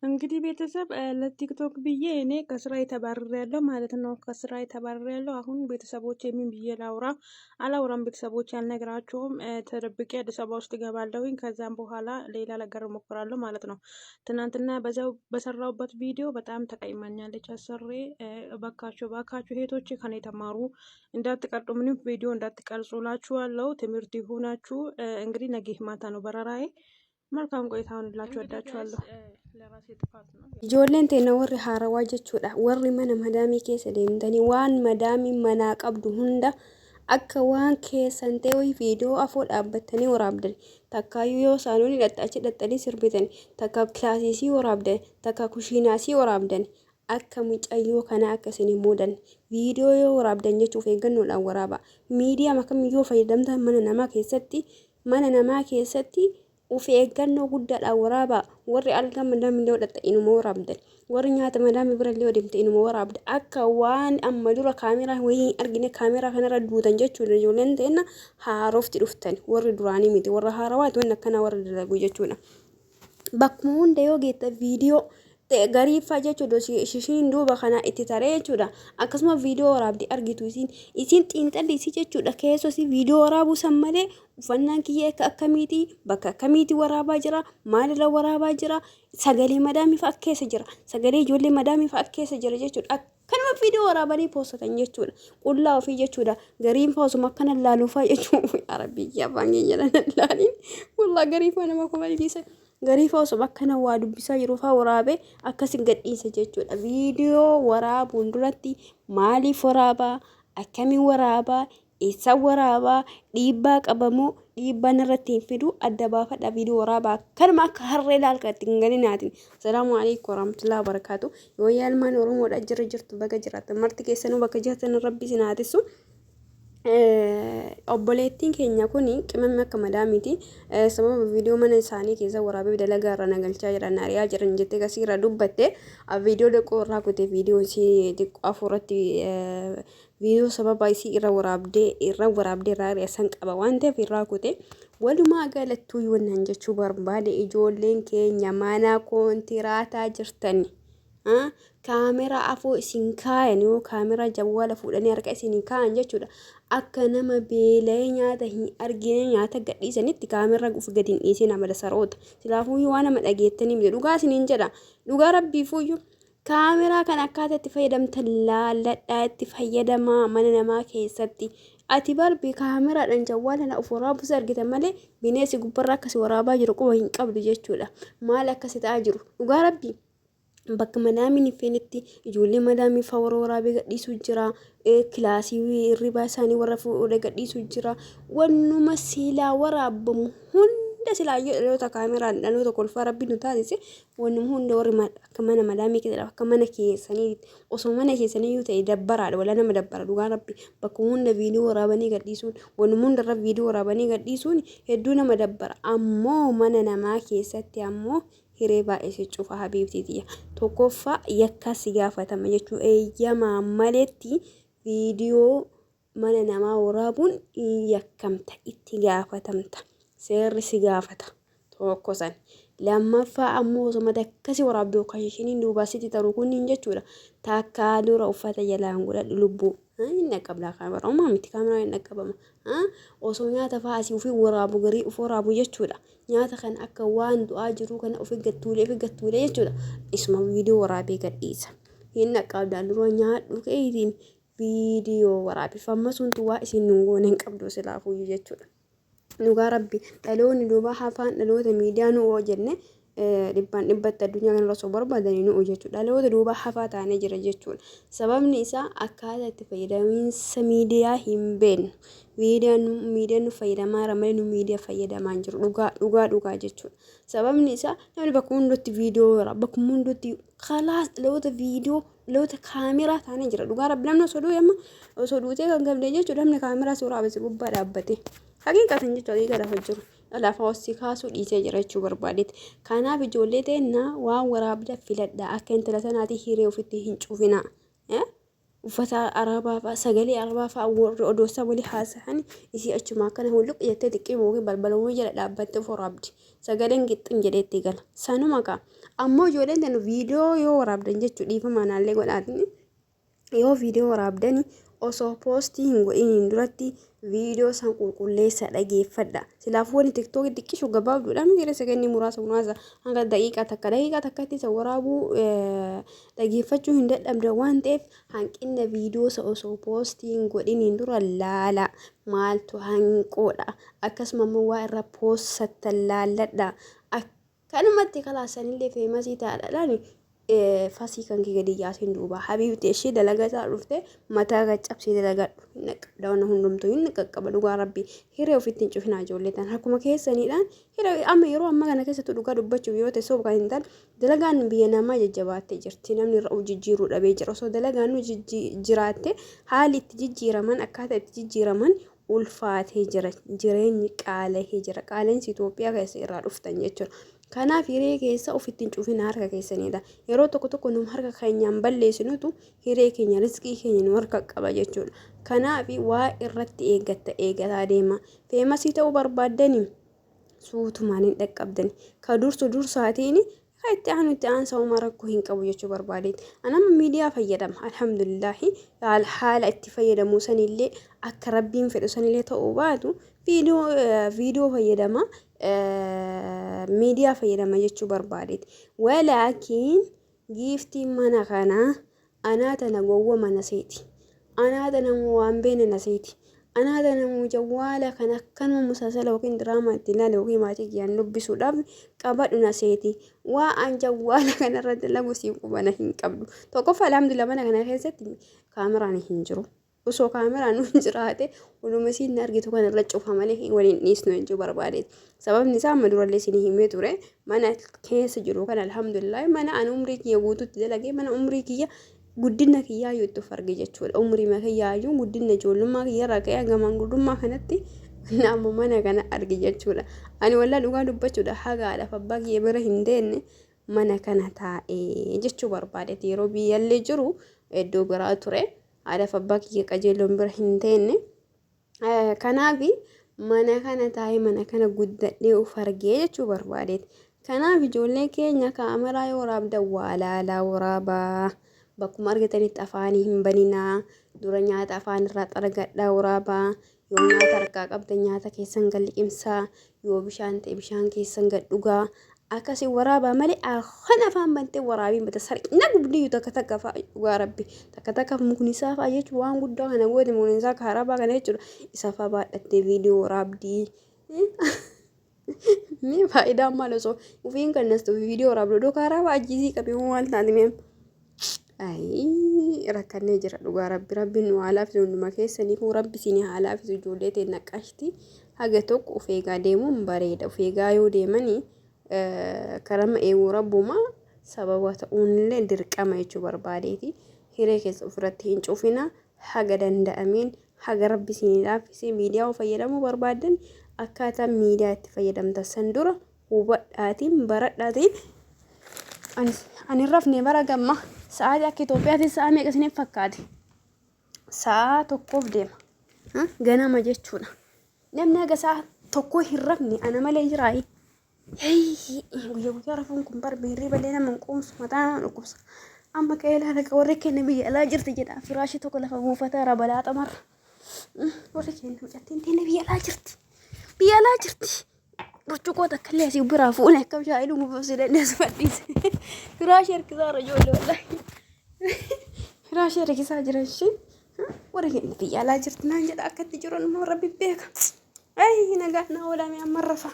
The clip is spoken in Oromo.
እንግዲህ ቤተሰብ ለቲክቶክ ብዬ እኔ ከስራዬ ተባርሬያለሁ ማለት ነው። ከስራዬ ተባርሬያለሁ። አሁን ቤተሰቦቼ ምን ብዬ ላውራ? አላውራም። ቤተሰቦቼ አልነግራቸውም። ተደብቄ አዲስ አበባ ውስጥ እገባለሁኝ። ከዛም በኋላ ሌላ ነገር እሞክራለሁ ማለት ነው። ትናንትና በዛው በሰራሁበት ቪዲዮ በጣም ተቀይማኛለች አሰሬ። እባካችሁ እባካችሁ ሄቶች ከኔ ተማሩ፣ እንዳትቀርጡ፣ ምንም ቪዲዮ እንዳትቀርጹ እላችኋለሁ። ትምህርት ይሁናችሁ። እንግዲህ ነገ ማታ ነው በረራዬ። መልካም ቆይታ ሁንላችሁ። ወዳችኋለሁ። ለራሴ ጥፋት ነው። Ijoolleen teenya warri haarawaa jechuudha. Warri mana madaamii keessa deemtanii waan madaamii manaa qabdu hunda akka waan keessan ta'e viidiyoo afoo dhaabbattanii waraabdan. Takkaayyuu yoo saaluun achi dhaxxanii sirbitanii, takka kilaasii waraabdan, takka kushiinaasii waraabdan. Akka mucayyoo kana akkasiin hin muudan. Viidiyoo yoo waraabdan jechuuf eeggannoodhaan waraaba. Miidiyaa kamiyyuu fayyadamtan mana namaa keessatti uf eeggannoo guddaadhaan waraaba. Warri alga madaamii godhata inuma waraabdan. Warri nyaata madaamii bira illee deemte inuma waraabda. Akka waan amma dura kaameraa wayii argine kaameraa kanarra duutan jechuudha. Ijoolleen teenya haarofti dhuftan. Warri duraanii miti. Warra haarawaati waan akkana warra dalagu jechuudha. Bakkuma hunda yoo geetta viidiyoo gariifaa jechuudha. Shishiin duuba kana itti taree jechuudha. Akkasuma viidiyoo waraabdi argitu isin xiinxalli isii jechuudha. Keessosi viidiyoo waraabuu san malee uffannaan kiyya akkamiiti, bakka akkamiiti waraabaa jira, maalirra waraabaa jira, sagalee madaamii fa'a keessa jira, sagalee ijoollee madaamii fa'a keessa jira jechuudha. Akkanuma viidiyoo waraabanii poostatan jechuudha. Qullaa ofii jechuudha. Gariin faasuma akkana laaluufaa jechuudha. Arabiyyaa afaan keenya laaliin. Wallaa gariifaa nama kumalchiisa. Gariifaa osoo akkana waa dubbisaa jiru fa'aa waraabee akkasi gadhiisa jechuudha. Viidiyoo waraabuun duratti maaliif waraabaa? Akkamiin waraabaa? Eessa waraabaa? Dhiibbaa qabamoo dhiibbaan irratti hin fidu adda baafadha viidiyoo waraabaa. Kanuma akka harree laalkatti hin galinaatiin. Salaamu alaikum warahmatullahi wabarakatuh. Yoo yaalmaan Oromoodha jirtu bakka jiraatan marti keessanuu bakka jirtan rabbi isin haatissu. Obboleettiin keenya kuni qimamni akka madaamiti. Sababa viidiyoo mana isaanii keessa waraabee dalagaa irra nagalchaa jiran ari'aa jiran jettee kasiirra dubbatte viidiyoo xiqqoo irraa kutee viidiyoo isii xiqqoo afuuratti viidiyoo sababa isii irra waraabdee irraa ari'asan qaba waan ta'eef irraa kutee walumaa galattuu yoonnan jechuu barbaade ijoolleen keenya mana koontiraataa jirtani. Kaameraa afoo isin kaayan yoo kaameraa jawwaala fuudhanii harka isin kaayan jechuudha. Akka nama beela'ee nyaata hin argine nyaata gadhiisanitti kaameraa uf gadi hin dhiisin amala saroota. Silaafuu waan nama dhageettanii miti dhugaa isiniin jedha. Dhugaa rabbiifuyyuu kaameraa kan akkaataa itti fayyadamtan laalladhaa itti fayyadamaa mana namaa keessatti. Ati barbi kaameraadhaan jawwaala of waraabus argitan malee bineensi gubbarraa akkasi waraabaa jiru quba hin qabdu jechuudha. Maal akkasi ta'aa jiru? Dhugaa rabbii. Bakka madaamiin ifeenitti ijoollee madaamii fa'aa warra waraabee gadhiisuu jira. Kilaasii hirribaa isaanii warra fuudhee gadhiisuu jira. Wannuma silaa waraabamu hunda silaa dhaloota kaameraan dhaloota kolfaa rabbi nu taasise wannuma hunda warri akka mana madaamii keessadha akka mana keessanii osoo mana keessanii yoo ta'e dabbaraadha wala nama dabbara dhugaa rabbi bakka hunda viidiyoo waraabanii gadhiisuun wannuma hundarra viidiyoo waraabanii gadhiisuun hedduu nama dabbara ammoo mana namaa keessatti ammoo hiree baay'ee cufa habiibtiitiya. Tokkoffaa yakka si gaafatama jechuun eeyyamaa maletti viidiyoo mana namaa waraabuun yakkamta itti gaafatamta. Seerri si gaafata. Tokko san. Lammaffaa ammoo osoo akkasi waraabduu kaashishiniin duubaa sitti ta'u kunniin jechuudha. Takkaa dura uffata jalaan godhadhu lubbuu. Hin dhaqqablaa kaameraa uumaa miti kaameraa hin dhaqqabama. Osoo nyaata fa'aa asii ofii waraabu garii of waraabu jechuudha. Nyaata kan akka waan du'aa jiru kana ofii gattuulee jechuudha. Isuma viidiyoo waraabee gadhiisa. Hin dhaqqabdaan dura nyaadhu keetiin viidiyoo waraabifamma suntu waa isin nungoon hin qabdu silaafuu jechuudha. Dhugaa rabbi dhaloonni duuba hafaan dhaloota miidiyaa nu jenne dhibbaan dhibbatti addunyaa kanarra osoo barbaadanii nu jechuudha. Dhaloota duuba hafaa taanee jira jechuudha. Sababni isaa akkaataa itti fayyadamiinsa miidiyaa hin beeknu. Miidiyaan nu fayyadamaa malee nu miidiyaa fayyadamaa hin jiru. Dhugaa jechuudha. Sababni isaa namni bakka hundatti viidiyoo waraaba bakka hundatti kalaas dhaloota viidiyoo dhaloota kaameraa taanee jira. Dhugaa rabbi namni osoo duutee kan qabdee jechuudha namni kaameraa waraabesse gubbaa dhaabbate. Haqiiqatan jechuudha haqiiqa lafa jiru. Lafa hoosii kaasuu dhiisee jira jechuu barbaadeeti. Kanaaf ijoollee teennaa waan waraabda filadhaa akka intala sanaatii hiree ofitti hin cufinaa. uffata arabaa fa'a sagalee arabaa fa'a warri odoosaa walii haasa'an isii achumaa kana hulluq jettee xiqqee mootii balbalawwan jala dhaabbattee waraabdi sagaleen qixxin jedheetti gala sanuma ka'a ammoo ijoolleen tan viidiyoo yoo waraabdan jechuu dhiifama naallee godhaatini yoo viidiyoo waraabdani osoo poostii hin godhiniin duratti viidiyoo san qulqulleessa dhageeffadha silaafuu wani tiktookii xiqqishu gabaabduudha miti sekendii muraasa hanga daqiiqaa takkatti isa waraabuu dhageeffachuu hin dadhabne waan ta'eef hanqina viidiyoo isa osoo poostii hin godhiniin dura laala maaltu hanqoodha akkasuma immoo waa irra poosattan laalladha akkanumatti kalaasanillee feemasii taadhaadhaan fasii kan kee gadi yaasin duuba habiibti ishee dalagaa isaa dhufte mataa gaccabsee dalagadhu dawana hundumtuu hin qaqqaba dhugaa rabbii hiree ofitti hin cufinaa ijoolleetan akkuma keessaniidhaan hiree amma yeroo amma kana keessatti dhugaa dubbachuuf yoo ta'e soof kan hin taane dalagaan biyya namaa jajjabaattee jirti namni irra jijjiiruu dhabee jira osoo dalagaan nu jiraatte haali itti jijjiiraman akkaataa itti jijjiiraman ulfaatee jira jireenyi qaala'ee jira qaala'insi Itoophiyaa keessa irraa dhuftan jechuudha. Kanaaf hiree keessa ofitti hin cufina harka keessanidha. Yeroo tokko num harka keenyaan balleessinutu hiree keenya riskii keenya nu harka qaba jechuudha. Kanaaf waa irratti eeggataa deema. Feemasii ta'uu barbaaddani suutumaan hin dhaqqabdani. Ka dursaatiin itti aansa uumaa rakkoo hin qabu jechuu barbaadeeti. Anama miidiyaa fayyadama. Alhamdulillahi haala itti fayyadamuu sanillee akka rabbiin fedhu sanillee ta'uu baatu viidiyoo fayyadama. Miidiyaa fayyadama jechuu barbaadeeti. Walaakiin giiftiin mana kanaa anaata nagowwa mana seeti. Anaata namu waan beene na seeti. Anaata namu jawwaala kan akkanuma musalsala yookiin diraamaa itti ilaale yookiin maatii kiyyaan dubbisuudhaaf qabadhu na seeti. Waa an jawwaala kanarratti lagu siin qubana hin qabdu. Tokkoffaa alhamdulillah mana kana keessatti kaameraan hin jiru. Osoo kaameraan hin jiraate walumaa siin argitu kanarra cufa malee waliin dhiisnu jechuu barbaadeeti. Sababni isaa amma durallee isin himee ture mana keessa jiru kan alhamdulillah mana an umrii kiyya guutuutti dalagee mana umrii kiyya guddina kiyyaa yoo itti farge jechuudha. Umrii makiyyaayuu guddina ijoollummaa kiyyarraa ka'ee hanga manguddummaa kanatti nama mana kana arge jechuudha. Ani walaa dhugaa dubbachuudha hagaadhaaf abbaa kiyya bira hin deenne mana kana taa'ee jechuu barbaadeeti. Yeroo biyyallee jiru iddoo biraa ture. Haadhaaf abbaa kiyya qajeeloon bira hin teenne. Kanaaf mana kana taa'ee mana kana guddadhee of argee jechuu barbaadeeti. Kanaaf ijoollee keenya kaameraa yoo waraabdan waa laalaa waraabaa. Bakkuma argatanitti afaanii hin baninaa. Dura nyaata afaan irraa xaragadhaa waraabaa. Yoo nyaata harkaa qabdan nyaata keessan gad liqimsaa. Yoo bishaan ta'e bishaan keessan gad dhugaa. Akkasii waraabaa malee kan afaan bantee waraabii mata sarqina guddiyyuu takka fa'a dhugaa rabbi takka muknisaa fa'a jechuun waan guddaa kana goote muknisaa kaarabaa kana jechuudha isa fa'a baadhattee viidiyoo waraabdii mee faayidaan maal osoo ufiin kan nastu viidiyoo waraabdu dhoo kaarabaa ajjiisii qabee waan taate mee rakkannee jira dhugaa rabbiin nu haalaaf hunduma keessanii kun rabbi siin haalaaf ijoollee ta'e naqashti haga tokko of eegaa deemuun bareeda of eegaa yoo deemanii karama eeguu rabbumaa sababa ta'uunillee dirqama jechuu barbaadeeti. Hiree keessa ofirratti hin cufina haga danda'ameen haga rabbi siin laaffisee miidiyaa fayyadamuu barbaaddan akkaataa miidiyaa itti fayyadamtan san dura hubadhaatiin baradhaatiin ani rafne bara gamma sa'aatii akka Itoophiyaatti sa'a meeqa isiniif fakkaate? Sa'a tokkoof deema ganama jechuudha. Namni haga sa'a tokkoo hin rafne ana malee jiraayi. Guyyaa rafuun kun barbeerrii balee nama hin quumsu mataa nama dhukkubsa. Amma ka'ee laala warri keenya biyya alaa jirti jedha firaashii tokko lafa buufataa irra balaa xamarra. Warri keenya mucattiin teenya biyya alaa jirti. Biyya alaa jirti. Burcuqoo takkallee asii biraa fuune akka bishaan dhuguu fi dandeessu fadhiise. Firaashii harkisaa irra ijoollee wallaahi. Firaashii harkisaa jiran shi. Warri keenya biyya alaa jirti naan jedha akkatti jiru nama rabbi beeka. Nagaa na oolame amma rafa.